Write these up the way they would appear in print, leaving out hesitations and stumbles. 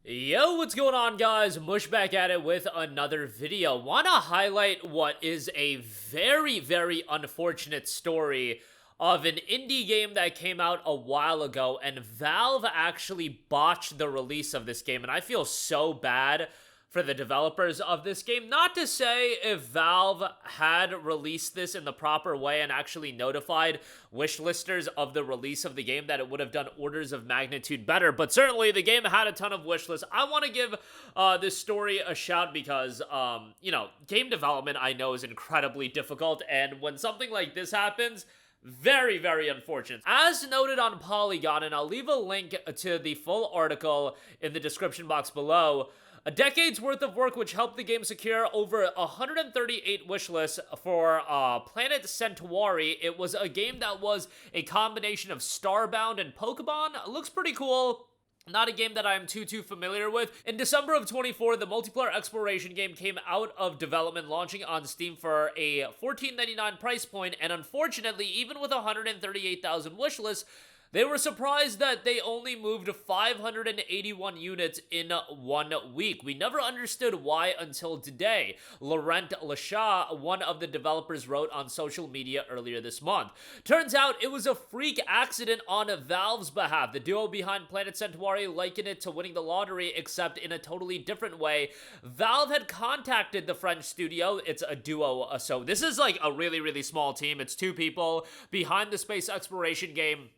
Yo, what's going on, guys? Mush back at it with another video. Want to highlight what is a very unfortunate story of an indie game that came out a while ago, and Valve actually botched the release of this game, and I feel so bad for the developers of this game. Not to say if Valve had released this in the proper way and actually notified wishlisters of the release of the game that it would have done orders of magnitude better, but certainly the game had a ton of wishlists. I want to give this story a shout because, game development I know is incredibly difficult, and when something like this happens, very unfortunate. As noted on Polygon, and I'll leave a link to the full article in the description box below, a decade's worth of work which helped the game secure over 138 wishlists for Planet Centauri. It was a game that was a combination of Starbound and Pokemon. It looks pretty cool. Not a game that I'm too familiar with. In December of 24, the multiplayer exploration game came out of development, launching on Steam for a $14.99 price point, and unfortunately, even with 138,000 wishlists, they were surprised that they only moved 581 units in 1 week. We never understood why until today. Laurent Lashat, one of the developers, wrote on social media earlier this month. Turns out it was a freak accident on Valve's behalf. The duo behind Planet Centauri likened it to winning the lottery, except in a totally different way. Valve had contacted the French studio. It's a duo, so this is like a really small team. It's 2 people behind the space exploration game,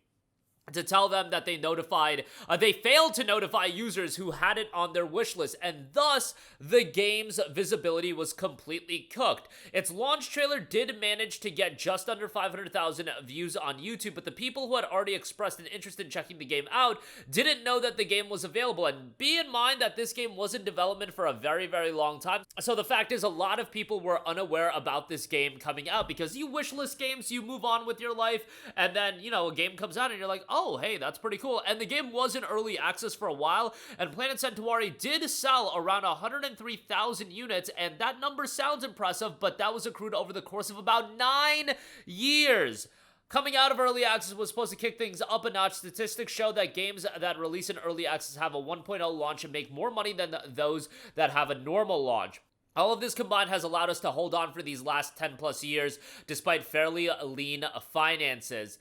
to tell them that they failed to notify users who had it on their wish list, and thus the game's visibility was completely cooked. Its launch trailer did manage to get just under 500,000 views on YouTube, but the people who had already expressed an interest in checking the game out didn't know that the game was available. And be in mind that this game was in development for a very long time, so the fact is a lot of people were unaware about this game coming out, because you wishlist games, you move on with your life, and then, a game comes out and you're like, oh, hey, that's pretty cool. And the game was in early access for a while, and Planet Centauri did sell around 103,000 units, and that number sounds impressive, but that was accrued over the course of about 9 years. Coming out of early access was supposed to kick things up a notch. Statistics show that games that release in early access have a 1.0 launch and make more money than those that have a normal launch. All of this combined has allowed us to hold on for these last 10 plus years, despite fairly lean finances.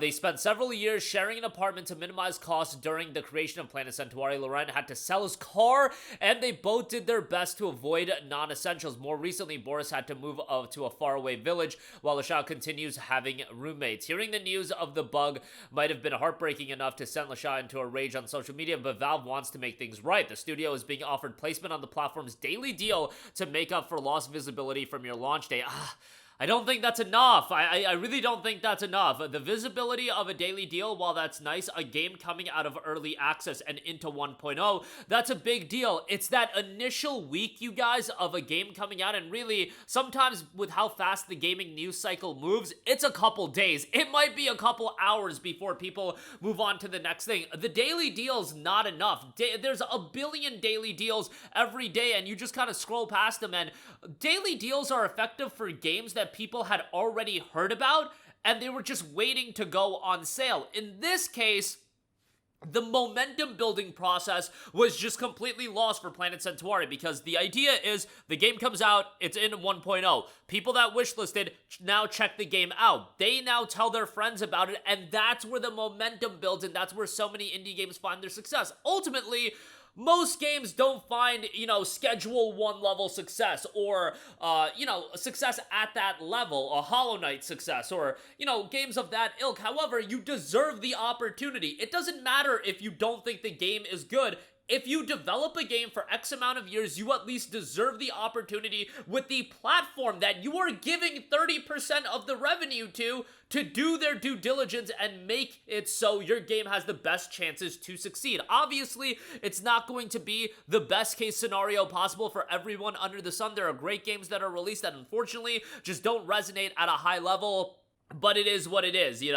They spent several years sharing an apartment to minimize costs during the creation of Planet Centauri. Laurent had to sell his car, and they both did their best to avoid non-essentials. More recently, Boris had to move to a faraway village, while Lashat continues having roommates. Hearing the news of the bug might have been heartbreaking enough to send Lashat into a rage on social media, but Valve wants to make things right. The studio is being offered placement on the platform's daily deal to make up for lost visibility from your launch day. I don't think that's enough. I really don't think that's enough. The visibility of a daily deal, while that's nice, a game coming out of early access and into 1.0, that's a big deal. It's that initial week, you guys, of a game coming out, and really, sometimes with how fast the gaming news cycle moves, it's a couple days. It might be a couple hours before people move on to the next thing. The daily deal's not enough. There's a billion daily deals every day, and you just kind of scroll past them, and daily deals are effective for games that people had already heard about, and they were just waiting to go on sale. In this case, the momentum building process was just completely lost for Planet Centauri, because the idea is the game comes out, it's in 1.0. People that wishlisted now check the game out. They now tell their friends about it, and that's where the momentum builds, and that's where so many indie games find their success. Ultimately, most games don't find, Schedule 1 level success, or, success at that level, a Hollow Knight success, or, games of that ilk. However, you deserve the opportunity. It doesn't matter if you don't think the game is good. If you develop a game for X amount of years, you at least deserve the opportunity with the platform that you are giving 30% of the revenue to do their due diligence and make it so your game has the best chances to succeed. Obviously, it's not going to be the best case scenario possible for everyone under the sun. There are great games that are released that unfortunately just don't resonate at a high level, but it is what it is, you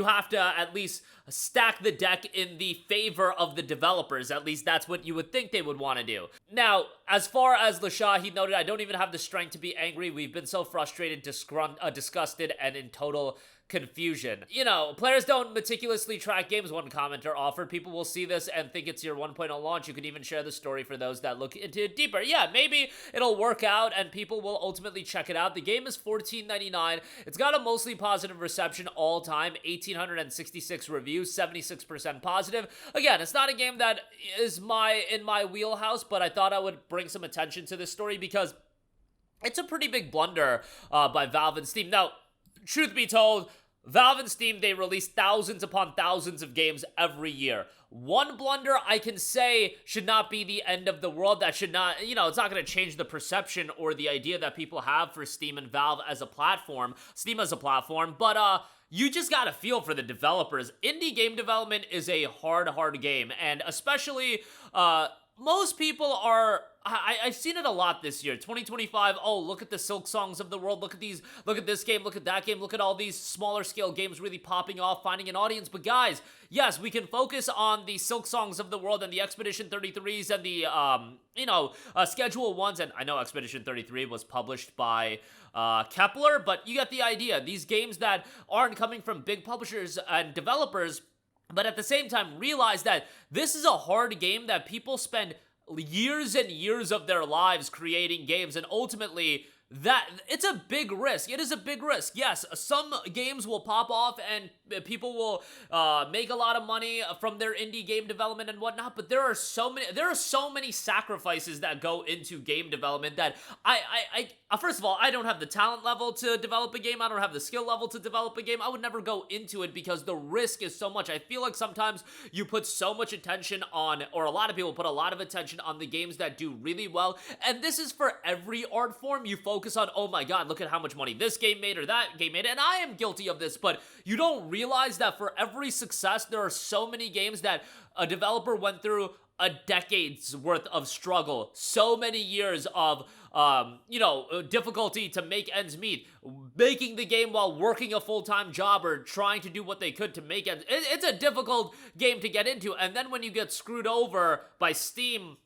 have to at least stack the deck in the favor of the developers. At least that's what you would think they would want to do. Now, as far as Lashat, he noted, I don't even have the strength to be angry. We've been so frustrated, disgusted, and in total confusion. You know, players don't meticulously track games, one commenter offered. People will see this and think it's your 1.0 launch. You can even share the story for those that look into it deeper. Yeah, maybe it'll work out and people will ultimately check it out. The game is $14.99. It's got a mostly positive reception all time, 1,866 reviews, 76% positive. Again, it's not a game that is in my wheelhouse, but I thought I would bring some attention to this story because it's a pretty big blunder by Valve and Steam. Now, truth be told, Valve and Steam, they release thousands upon thousands of games every year. One blunder, I can say, should not be the end of the world. That should not, you know, it's not going to change the perception or the idea that people have for Steam and Valve as a platform, Steam as a platform, but, you just gotta feel for the developers. Indie game development is a hard game, and especially, most people are, I've seen it a lot this year. 2025, oh, look at the Silk Songs of the world, look at these, look at this game, look at that game, look at all these smaller scale games really popping off, finding an audience. But guys, yes, we can focus on the Silk Songs of the world and the Expedition 33s and the, Schedule 1s, and I know Expedition 33 was published by Kepler, but you get the idea. These games that aren't coming from big publishers and developers, but at the same time realize that this is a hard game that people spend years and years of their lives creating games, and ultimately that it's a big risk. It is a big risk. Yes, some games will pop off and people will make a lot of money from their indie game development and whatnot, but there are so many sacrifices that go into game development that I first of all, I don't have the talent level to develop a game. I don't have the skill level to develop a game. I would never go into it because the risk is so much. I feel like sometimes you put so much attention on, or a lot of people put a lot of attention on the games that do really well, and this is for every art form. You focus on, oh my god, look at how much money this game made or that game made, and I am guilty of this, but you don't realize that for every success, there are so many games that a developer went through a decade's worth of struggle, so many years of difficulty to make ends meet, making the game while working a full-time job or trying to do what they could to make ends. It's a difficult game to get into, and then when you get screwed over by Steam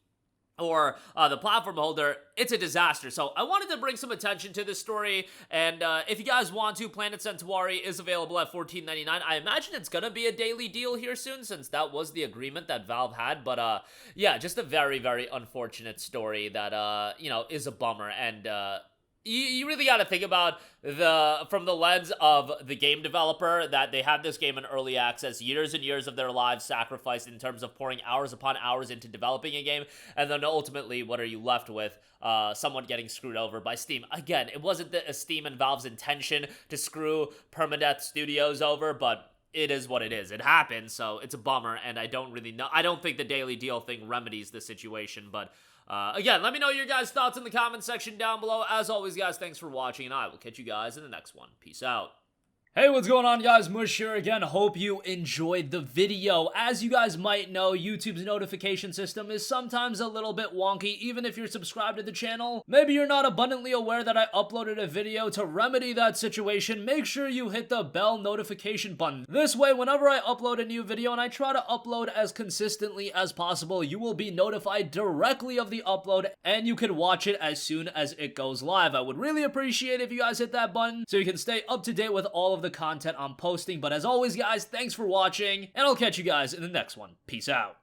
or the platform holder, it's a disaster. So I wanted to bring some attention to this story, and if you guys want to, Planet Centauri is available at $14.99. I imagine it's gonna be a daily deal here soon, since that was the agreement that Valve had, but yeah, just a very, very unfortunate story that, is a bummer, and you really got to think about from the lens of the game developer, that they had this game in early access, years and years of their lives sacrificed in terms of pouring hours upon hours into developing a game, and then ultimately, what are you left with? Someone getting screwed over by Steam. Again, it wasn't Steam and Valve's intention to screw Permadeath Studios over, but it is what it is. It happened, so it's a bummer, and I don't really know. I don't think the daily deal thing remedies the situation, but again, let me know your guys' thoughts in the comment section down below. As always, guys, thanks for watching, and I will catch you guys in the next one. Peace out. Hey, what's going on, guys? Mush here again. Hope you enjoyed the video. As you guys might know, YouTube's notification system is sometimes a little bit wonky, even if you're subscribed to the channel. Maybe you're not abundantly aware that I uploaded a video. To remedy that situation, make sure you hit the bell notification button. This way, whenever I upload a new video, and I try to upload as consistently as possible, you will be notified directly of the upload, and you can watch it as soon as it goes live. I would really appreciate if you guys hit that button so you can stay up to date with all of the content I'm posting. But as always, guys, thanks for watching, and I'll catch you guys in the next one. Peace out.